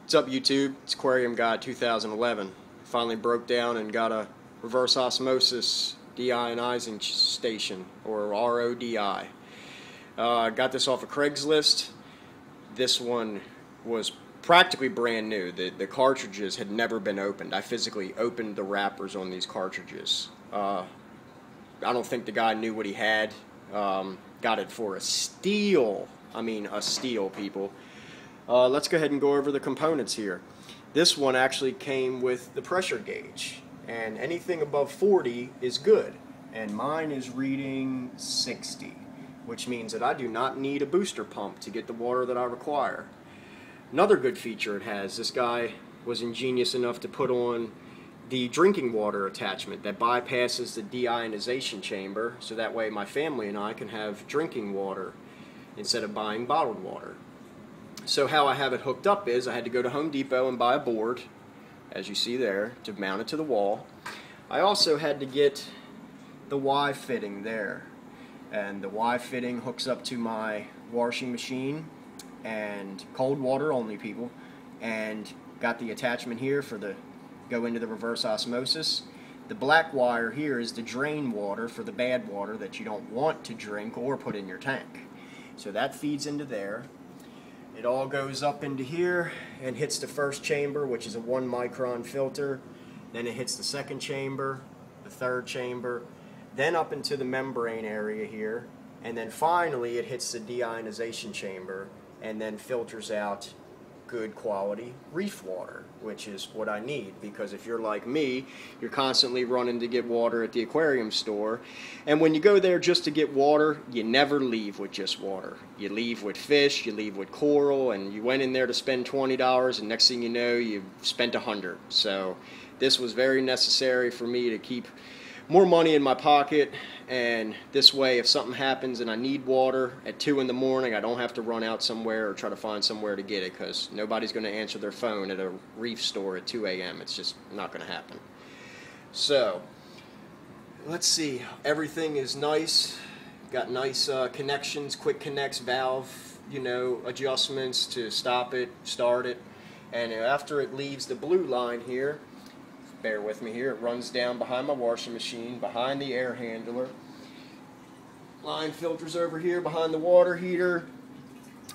What's up, YouTube? It's Aquarium Guy 2011. Finally broke down and got a reverse osmosis deionizing station, or RODI. Got this off of Craigslist. This one was practically brand new. The cartridges had never been opened. I physically opened the wrappers on these cartridges. I don't think the guy knew what he had. Got it for a steal. I mean, a steal, people. Let's go ahead and go over the components here. This one actually came with the pressure gauge, and anything above 40 is good, and mine is reading 60, which means that I do not need a booster pump to get the water that I require. Another good feature it has, this guy was ingenious enough to put on the drinking water attachment that bypasses the deionization chamber, so that way my family and I can have drinking water instead of buying bottled water. So how I have it hooked up is I had to go to Home Depot and buy a board, as you see there, to mount it to the wall. I also had to get the Y fitting there, and the Y fitting hooks up to my washing machine, and cold water only, people, and got the attachment here for the go into the reverse osmosis. The black wire here is the drain water for the bad water that you don't want to drink or put in your tank. So that feeds into there. It all goes up into here and hits the first chamber, which is a 1 micron filter. Then it hits the second chamber, the third chamber, then up into the membrane area here, and then finally it hits the deionization chamber and then filters out good quality reef water, which is what I need, because if you're like me, you're constantly running to get water at the aquarium store, and when you go there just to get water, you never leave with just water. You leave with fish, you leave with coral, and you went in there to spend $20, and next thing you know, you've spent $100. So this was very necessary for me to keep more money in my pocket, and this way if something happens and I need water at 2 in the morning, I don't have to run out somewhere or try to find somewhere to get it, because nobody's going to answer their phone at a reef store at 2 a.m. It's just not going to happen. So let's see, everything is nice, got nice connections, quick connects, valve, adjustments to stop it, start it, and after it leaves the blue line here, bear with me here, it runs down behind my washing machine, behind the air handler. Line filters over here behind the water heater,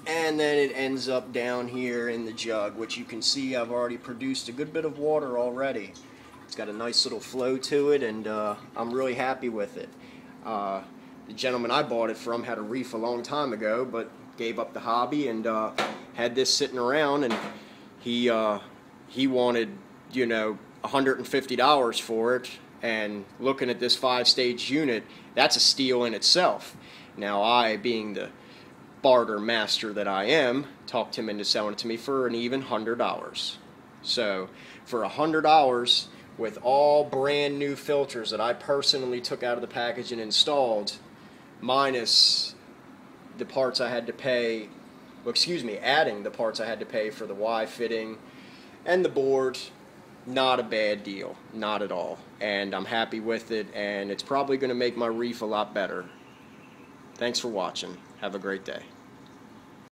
and then it ends up down here in the jug, which you can see I've already produced a good bit of water already. It's got a nice little flow to it, and I'm really happy with it. The gentleman I bought it from had a reef a long time ago, but gave up the hobby and had this sitting around, and he wanted, $150 for it, and looking at this 5-stage unit, that's a steal in itself. Now I, being the barter master that I am, talked him into selling it to me for an even $100. So for $100, with all brand new filters that I personally took out of the package and installed, minus the parts I had to pay, adding the parts I had to pay for the Y fitting and the board, not a bad deal, not at all, and I'm happy with it, and it's probably going to make my reef a lot better. Thanks for watching. Have a great day.